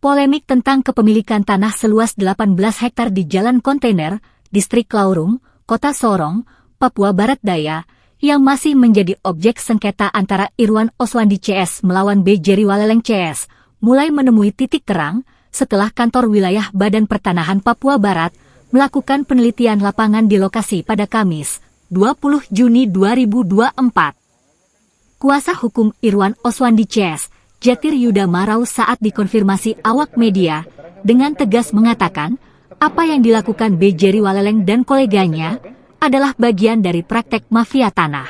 Polemik tentang kepemilikan tanah seluas 18 hektar di Jalan Kontainer, Distrik Laurung, Kota Sorong, Papua Barat Daya, yang masih menjadi objek sengketa antara Irwan Oswandi CS melawan B. Jerry Waleleng CS, mulai menemui titik terang setelah kantor wilayah Badan Pertanahan Papua Barat melakukan penelitian lapangan di lokasi pada Kamis, 20 Juni 2024. Kuasa hukum Irwan Oswandi CS, Jatir Yuda Marau saat dikonfirmasi awak media, dengan tegas mengatakan, apa yang dilakukan B. Jerry Waleleng dan koleganya adalah bagian dari praktek mafia tanah.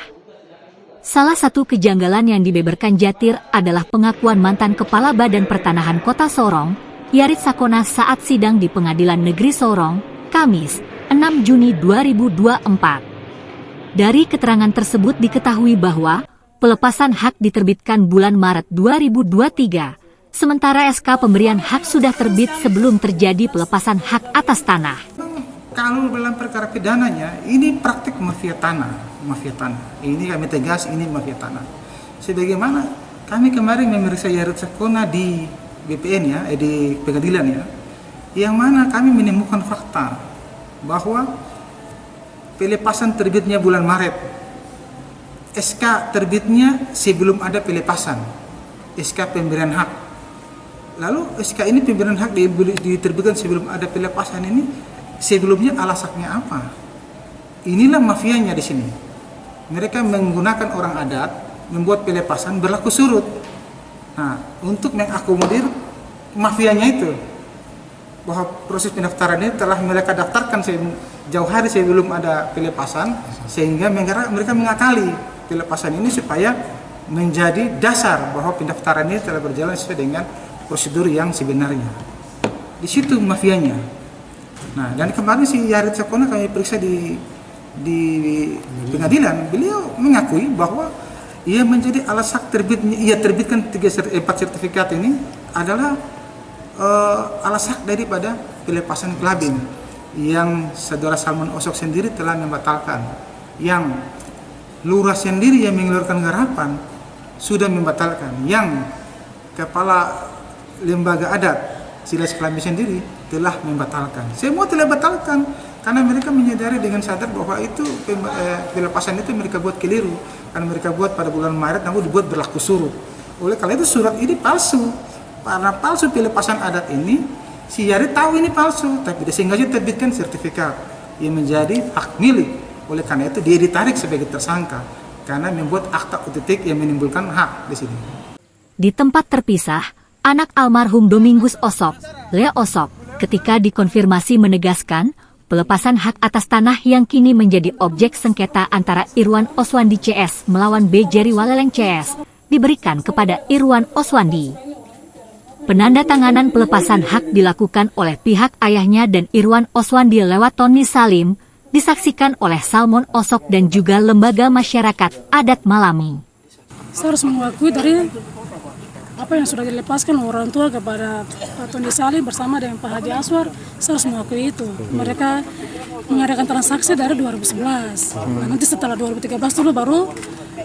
Salah satu kejanggalan yang dibeberkan Jatir adalah pengakuan mantan Kepala Badan Pertanahan Kota Sorong, Yarit Sakona saat sidang di Pengadilan Negeri Sorong, Kamis, 6 Juni 2024. Dari keterangan tersebut diketahui bahwa pelepasan hak diterbitkan bulan Maret 2023, sementara SK pemberian hak sudah terbit sebelum terjadi pelepasan hak atas tanah. Kalau dalam perkara pidananya, ini praktik mafia tanah. Ini kami tegas, ini mafia tanah. Sebagaimana kami kemarin memeriksa Yarit Sakona di BPN ya, di pengadilan ya, yang mana kami menemukan fakta bahwa pelepasan terbitnya bulan Maret. SK terbitnya sebelum ada pelepasan, SK pemberian hak. Lalu SK ini pemberian hak diterbitkan sebelum ada pelepasan ini, sebelumnya alasannya apa? Inilah mafianya di sini. Mereka menggunakan orang adat, membuat pelepasan berlaku surut. Nah, untuk mengakomodir mafianya itu, bahwa proses pendaftaran ini telah mereka daftarkan jauh hari sebelum ada pelepasan, sehingga mereka mengakali pelepasan ini supaya menjadi dasar bahwa pendaftaran ini telah berjalan sesuai dengan prosedur yang sebenarnya. Di situ mafianya. Nah, dan kemarin si Yarit Sakona kami periksa di pengadilan, beliau mengakui bahwa ia menjadi alas hak terbitnya, ia terbitkan 4 sertifikat ini adalah alas hak daripada pelepasan Kelabin yang saudara Salmon Osok sendiri telah membatalkan, yang Lurah sendiri yang mengeluarkan garapan sudah membatalkan, yang kepala lembaga adat Silas Kelabin sendiri telah membatalkan. Semua telah batalkan karena mereka menyadari dengan sadar bahwa itu pelepasan itu mereka buat keliru, karena mereka buat pada bulan Maret namun dibuat berlaku surut. Oleh karena itu surat ini palsu. Karena palsu pelepasan adat ini, si Yarit tahu ini palsu, tapi dia sengaja terbitkan sertifikat yang menjadi hak milik. Oleh karena itu dia ditarik sebagai tersangka karena membuat akta otentik yang menimbulkan hak di sini. Di tempat terpisah, anak almarhum Domingus Osok, Lea Osok, ketika dikonfirmasi menegaskan pelepasan hak atas tanah yang kini menjadi objek sengketa antara Irwan Oswandi CS melawan B. Jerry Waleleng CS diberikan kepada Irwan Oswandi. Penandatanganan pelepasan hak dilakukan oleh pihak ayahnya dan Irwan Oswandi lewat Tony Salim, disaksikan oleh Salmon Osok dan juga lembaga masyarakat adat Malami. Saya harus mengakui dari apa yang sudah dilepaskan orang tua kepada Pak Tony Salim bersama dengan Pak Haji Aswar, saya harus mengakui itu. Mereka mengadakan transaksi dari 2011. Nah, nanti setelah 2013 dulu baru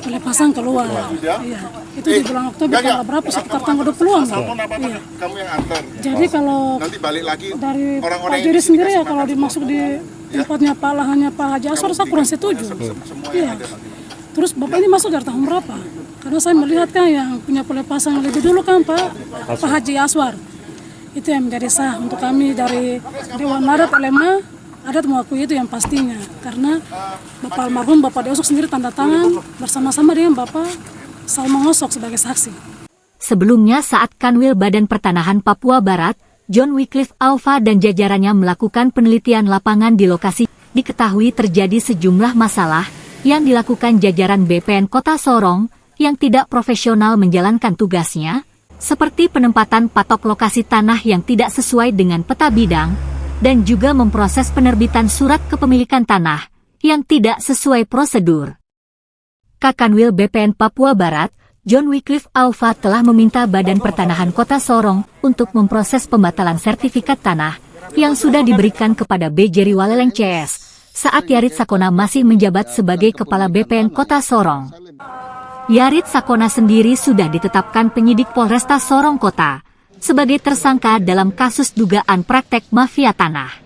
pelepasan keluar. Iya. Itu di bulan Oktober tanggal berapa? Sekitar tanggal 20-an. Iya. Jadi kalau dari Pak Jerry sendiri ya, kalau dimasuk di tempatnya Pak lahannya Pak Haji Aswar, saya kurang setuju. Iya. Terus Bapak ini masuk dari tahun berapa? Karena saya melihat kan yang punya pelepasan lebih dulu kan Pak Haji Aswar. Itu yang menjadi sah untuk kami dari Dewan Adat LMA, adat mengakui itu yang pastinya. Karena Bapak almarhum Bapak Deosok sendiri tanda tangan bersama-sama dengan Bapak Salmon Osok sebagai saksi. Sebelumnya saat Kanwil Badan Pertanahan Papua Barat, John Wycliffe Alpha dan jajarannya melakukan penelitian lapangan di lokasi, diketahui terjadi sejumlah masalah yang dilakukan jajaran BPN Kota Sorong yang tidak profesional menjalankan tugasnya, seperti penempatan patok lokasi tanah yang tidak sesuai dengan peta bidang, dan juga memproses penerbitan surat kepemilikan tanah yang tidak sesuai prosedur. Kakanwil BPN Papua Barat, John Wycliffe Alpha telah meminta Badan Pertanahan Kota Sorong untuk memproses pembatalan sertifikat tanah yang sudah diberikan kepada B. Jerry Waleleng CS saat Yarit Sakona masih menjabat sebagai Kepala BPN Kota Sorong. Yarit Sakona sendiri sudah ditetapkan penyidik Polresta Sorong Kota sebagai tersangka dalam kasus dugaan praktek mafia tanah.